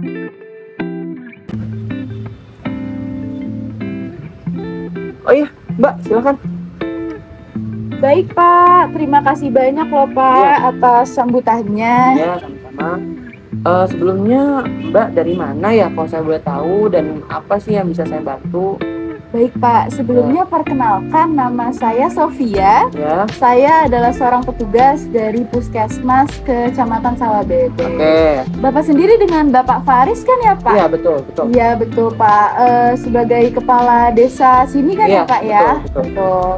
Oh iya, Mbak, silakan. Baik Pak, terima kasih banyak loh Pak atas sambutannya. Ya, sama-sama. Sebelumnya Mbak dari mana ya, kalau saya boleh tahu, dan apa sih yang bisa saya bantu? Baik Pak, sebelumnya perkenalkan nama saya Sofia. Ya, Saya adalah seorang petugas dari Puskesmas Kecamatan Sawabebe. oke. Bapak sendiri dengan Bapak Faris kan ya Pak? Iya, betul, betul. Iya betul Pak. Sebagai kepala desa sini kan Iya, ya Pak ya? betul. Betul.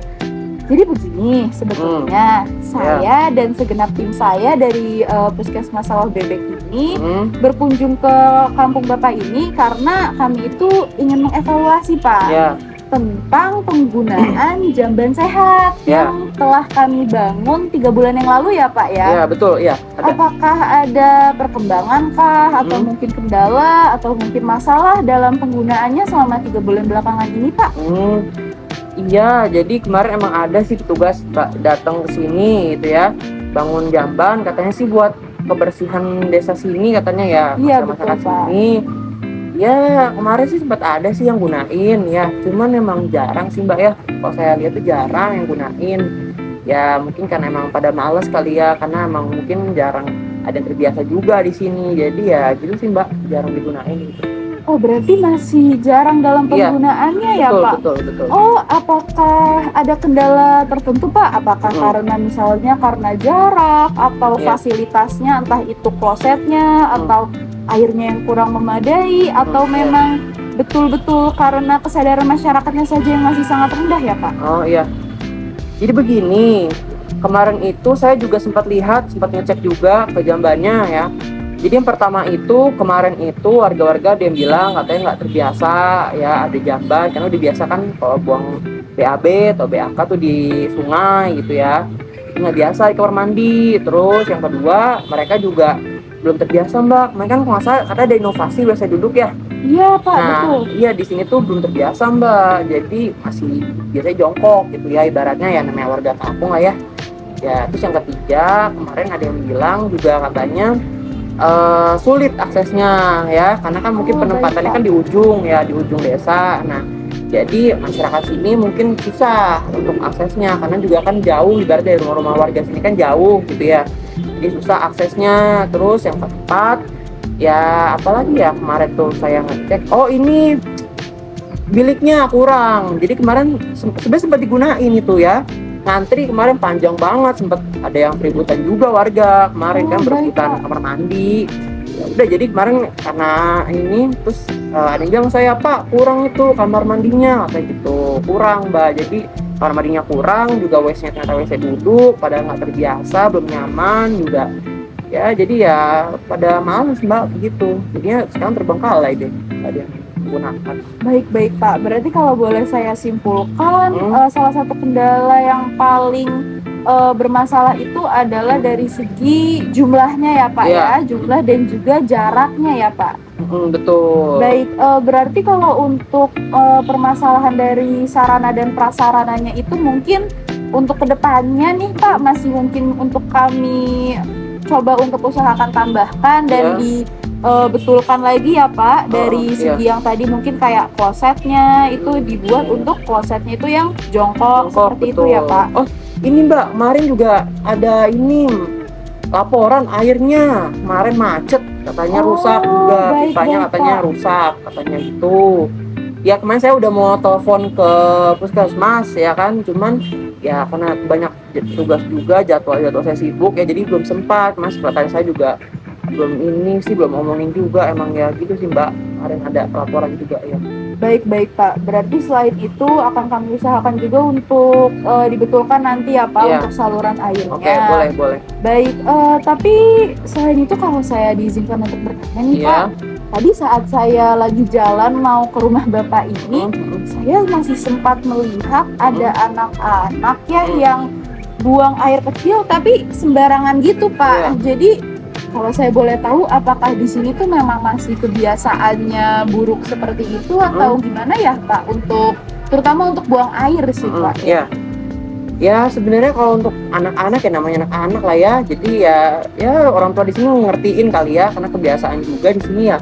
Jadi begini, sebetulnya saya dan segenap tim saya dari Puskesmas Sawah Bebek ini berkunjung ke kampung Bapak ini karena kami itu ingin mengevaluasi Pak Ya, tentang penggunaan jamban sehat yang telah kami bangun 3 bulan yang lalu ya Pak ya. ya betul, ya. Ada. Apakah ada perkembangan kah atau mungkin kendala atau mungkin masalah dalam penggunaannya selama 3 bulan belakangan ini Pak? Iya, jadi kemarin emang ada sih petugas datang ke sini gitu ya, bangun jamban, katanya sih buat kebersihan desa sini katanya ya, Iya, masyarakat betul, Pak. sini. Ya kemarin sih sempat ada sih yang gunain ya, cuman emang jarang sih Mbak ya, kalau saya lihat tuh jarang yang gunain. Ya mungkin karena emang pada males kali ya, karena emang mungkin jarang ada yang terbiasa juga di sini, jadi ya gitu sih Mbak, jarang digunain gitu. Oh, berarti masih jarang dalam penggunaannya ya Betul, Pak? betul. Oh, apakah ada kendala tertentu Pak? Apakah karena misalnya karena jarak atau fasilitasnya, entah itu klosetnya atau airnya yang kurang memadai, atau memang betul-betul karena kesadaran masyarakatnya saja yang masih sangat rendah ya Pak? Oh iya, jadi begini, kemarin itu saya juga sempat ngecek juga ke jambannya ya. Jadi yang pertama itu, kemarin itu warga-warga ada yang bilang katanya nggak terbiasa ya ada jamban, karena udah biasa kan kalau buang BAB atau BAK tuh di sungai gitu ya, nggak biasa di kamar mandi. Terus yang kedua, mereka juga belum terbiasa Mbak, mereka kan kalau nggak salah katanya ada inovasi biasa duduk ya. Iya Pak, Nah, betul. iya di sini tuh belum terbiasa Mbak, jadi masih biasanya jongkok gitu ya, ibaratnya ya namanya warga kampung lah ya. Ya terus yang ketiga, kemarin ada yang bilang juga katanya sulit aksesnya ya, karena kan mungkin penempatannya kan di ujung desa. Nah jadi masyarakat sini mungkin susah untuk aksesnya, karena juga kan jauh, ibarat dari rumah-rumah warga sini kan jauh gitu ya, jadi susah aksesnya. Terus yang keempat ya, apalagi ya, kemarin tuh saya ngecek, oh ini biliknya kurang, jadi kemarin sebenarnya sempat digunain itu ya, ngantri kemarin panjang banget, sempat ada yang keributan juga warga kemarin kan, berebutan kamar mandi. Ya udah, jadi kemarin karena ini terus ada yang bilang saya, Pak kurang itu kamar mandinya kayak gitu, kurang Mbak, jadi kamar mandinya kurang, juga WC-nya ternyata WC duduk, pada nggak terbiasa, belum nyaman juga ya, jadi ya pada males Mbak begitu, jadinya sekarang terbengkalai deh, nggak ada yang menggunakan. Baik Pak, berarti kalau boleh saya simpulkan, salah satu kendala yang paling bermasalah itu adalah dari segi jumlahnya ya Pak ya, jumlah dan juga jaraknya ya Pak. Betul. Baik, berarti kalau untuk permasalahan dari sarana dan prasarananya itu mungkin untuk kedepannya nih Pak, masih mungkin untuk kami coba untuk usahakan tambahkan dan betulkan lagi ya Pak, dari segi yang tadi mungkin kayak klosetnya itu dibuat untuk klosetnya itu yang jongkok seperti betul. itu ya Pak. Oh ini Mbak, kemarin juga ada ini laporan airnya kemarin macet, katanya rusak juga, pipanya katanya rusak, katanya gitu. Ya kemarin saya udah mau telepon ke puskesmas ya kan, cuman ya karena banyak tugas juga, jadwal saya sibuk ya, jadi belum sempat. Mas, katanya saya juga belum ngomongin juga, emang ya gitu sih Mbak, kemarin ada laporan juga ya. Baik Pak, berarti selain itu akan kami usahakan juga untuk dibetulkan nanti ya Pak, untuk saluran airnya. Oke, boleh. Baik, tapi selain itu kalau saya diizinkan untuk bertanya nih Pak, tadi saat saya lagi jalan mau ke rumah Bapak ini, saya masih sempat melihat ada anak-anak ya yang buang air kecil tapi sembarangan gitu Pak. Jadi kalau saya boleh tahu, apakah di sini tuh memang masih kebiasaannya buruk seperti itu atau gimana ya Pak, untuk terutama untuk buang air sih Pak? Ya sebenarnya kalau untuk anak-anak ya, namanya anak-anak lah ya, jadi ya orang tua di sini ngertiin kali ya, karena kebiasaan juga di sini ya.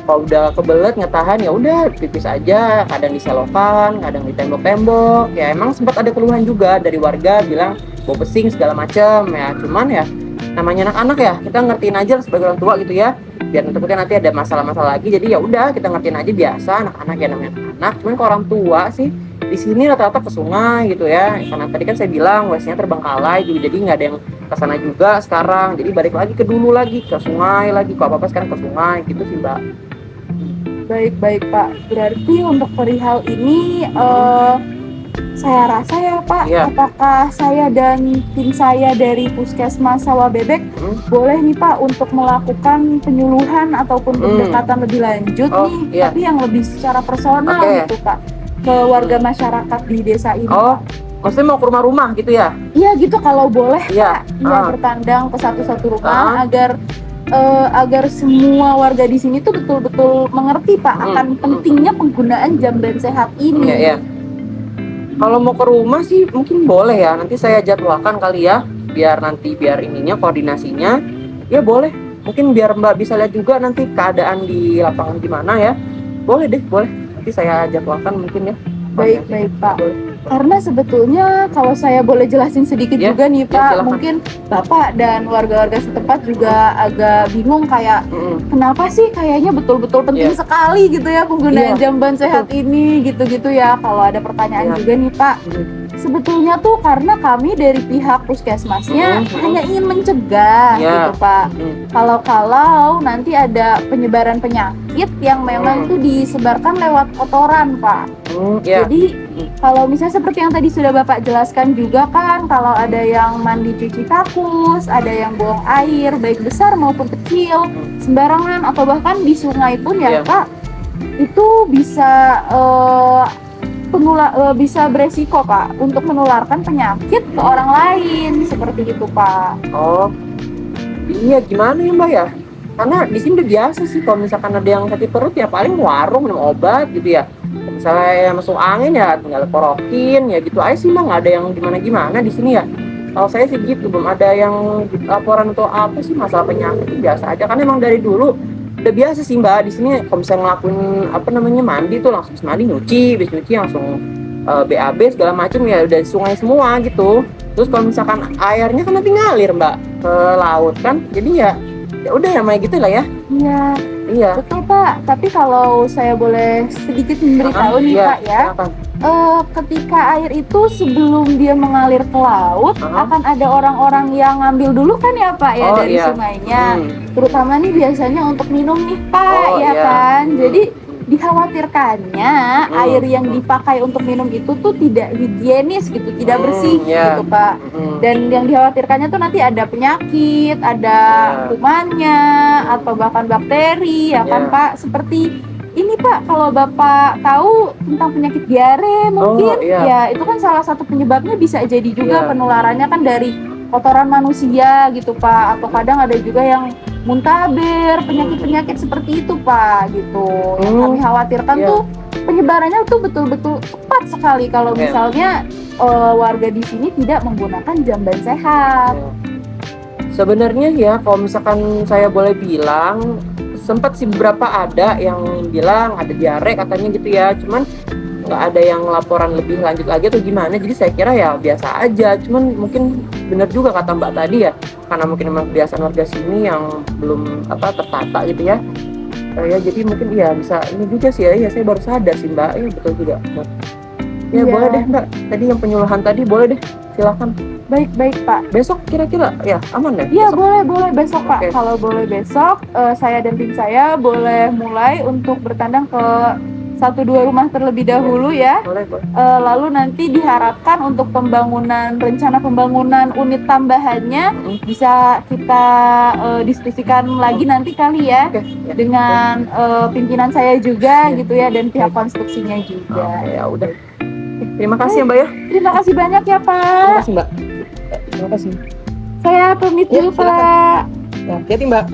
Kalau udah kebelet nggak tahan ya udah pipis aja, kadang di selokan, kadang di tembok-tembok. Ya emang sempat ada keluhan juga dari warga bilang bau pesing segala macam ya. Cuman ya namanya anak-anak ya, kita ngertiin aja sebagai orang tua gitu ya. Biar takutnya nanti ada masalah-masalah lagi. Jadi ya udah kita ngertiin aja biasa, anak-anak ya namanya anak. Cuman kalau orang tua sih di sini rata-rata ke sungai gitu ya. Karena tadi kan saya bilang WC-nya terbengkalai juga, jadi nggak ada yang ke sana juga sekarang. Jadi balik lagi ke dulu lagi, ke sungai lagi. Kalau apa-apa sekarang ke sungai gitu sih, Mbak. Baik Pak, berarti untuk perihal ini saya rasa ya Pak, Iya. apakah saya dan tim saya dari Puskesmas Sawah Bebek boleh nih Pak untuk melakukan penyuluhan ataupun pendekatan lebih lanjut Oh, nih, iya. tapi yang lebih secara personal Oke. gitu Pak, ke warga masyarakat di desa ini Oh, Pak. maksudnya mau ke rumah-rumah gitu ya? Iya gitu kalau boleh Iya. Pak, ya bertandang ke satu-satu rumah Ah. agar semua warga di sini tuh betul-betul mengerti Pak akan pentingnya penggunaan jamban sehat ini. Iya, iya. Kalau mau ke rumah sih mungkin boleh ya. Nanti saya jadwalkan kali ya, biar ininya koordinasinya. Ya boleh. Mungkin biar Mbak bisa lihat juga nanti keadaan di lapangan gimana ya. Boleh deh, boleh. Nanti saya jadwalkan mungkin ya. Baik Pak. Boleh. Karena sebetulnya kalau saya boleh jelasin sedikit Ya, juga nih ya, Pak, silakan. mungkin Bapak dan warga-warga setempat juga agak bingung kayak kenapa sih kayaknya betul-betul penting Iya. sekali gitu ya penggunaan Iya, jamban sehat ini gitu-gitu ya. Kalau ada pertanyaan Iya. juga nih Pak, sebetulnya tuh karena kami dari pihak puskesmasnya hanya ingin mencegah Iya. gitu Pak. Kalau nanti ada penyebaran penyakit yang memang tuh disebarkan lewat kotoran Pak. Ya. Jadi kalau misalnya seperti yang tadi sudah Bapak jelaskan juga kan, kalau ada yang mandi cuci kakus, ada yang buang air baik besar maupun kecil sembarangan atau bahkan di sungai pun ya Iya. Pak, itu bisa bisa beresiko Pak untuk menularkan penyakit ke orang lain seperti itu Pak. Oh, iya gimana ya Mbak ya? Karena di sini udah biasa sih kalau misalkan ada yang sakit perut ya paling warung minum obat gitu ya. Misalnya ya masuk angin ya tinggal porokin ya gitu aja sih Mbak, nggak ada yang gimana-gimana di sini ya. Kalau saya sih gitu, belum ada yang laporan atau apa sih masalah penyakit, biasa aja. Karena emang dari dulu udah biasa sih Mbak di sini kalau misalnya ngelakuin mandi tuh langsung mandi habis nyuci langsung BAB segala macam ya udah sungai semua gitu. Terus kalau misalkan airnya kan nanti ngalir Mbak ke laut kan, jadi ya udah namanya gitu lah ya. Iya. Betul Pak, tapi kalau saya boleh sedikit memberitahu nih Iya, Pak ya, silakan. ketika air itu sebelum dia mengalir ke laut akan ada orang-orang yang ngambil dulu kan ya Pak ya dari sungainya, terutama nih biasanya untuk minum nih Pak kan, jadi dikhawatirkannya air yang dipakai untuk minum itu tuh tidak higienis gitu, tidak bersih gitu Pak. Dan yang dikhawatirkannya tuh nanti ada penyakit, ada kumannya atau bahkan bakteri ya kan Pak. Seperti ini Pak, kalau Bapak tahu tentang penyakit diare mungkin ya itu kan salah satu penyebabnya bisa jadi juga penularannya kan dari kotoran manusia gitu Pak, atau kadang ada juga yang muntaber, penyakit-penyakit seperti itu Pak gitu. Yang kami khawatirkan tuh penyebarannya tuh betul-betul cepat sekali kalau misalnya warga di sini tidak menggunakan jamban sehat. Sebenarnya ya kalau misalkan saya boleh bilang sempat sih beberapa ada yang bilang ada diare katanya gitu ya, cuman nggak ada yang laporan lebih lanjut lagi atau gimana, jadi saya kira ya biasa aja. Cuman mungkin benar juga kata Mbak tadi ya, karena mungkin memang kebiasaan warga sini yang belum tertata gitu ya. Ya jadi mungkin ya bisa ini juga sih ya, saya baru sadar sih Mbak, ya betul juga. Ya boleh deh Mbak, tadi yang penyuluhan tadi boleh deh, silakan. Baik Pak. Besok kira-kira ya aman ya? Iya boleh besok Pak. Kalau boleh besok saya dan tim saya boleh mulai untuk bertandang ke 1-2 rumah terlebih dahulu ya. Boleh. Lalu nanti diharapkan untuk rencana pembangunan unit tambahannya bisa kita diskusikan lagi nanti kali ya dengan pimpinan saya juga gitu ya, dan pihak konstruksinya juga. Ya udah. Terima kasih ya Mbak ya. Terima kasih banyak ya Pak. Terima kasih Mbak. Terima kasih. Saya pamit dulu silakan. Pak. Ya, hati-hati Mbak.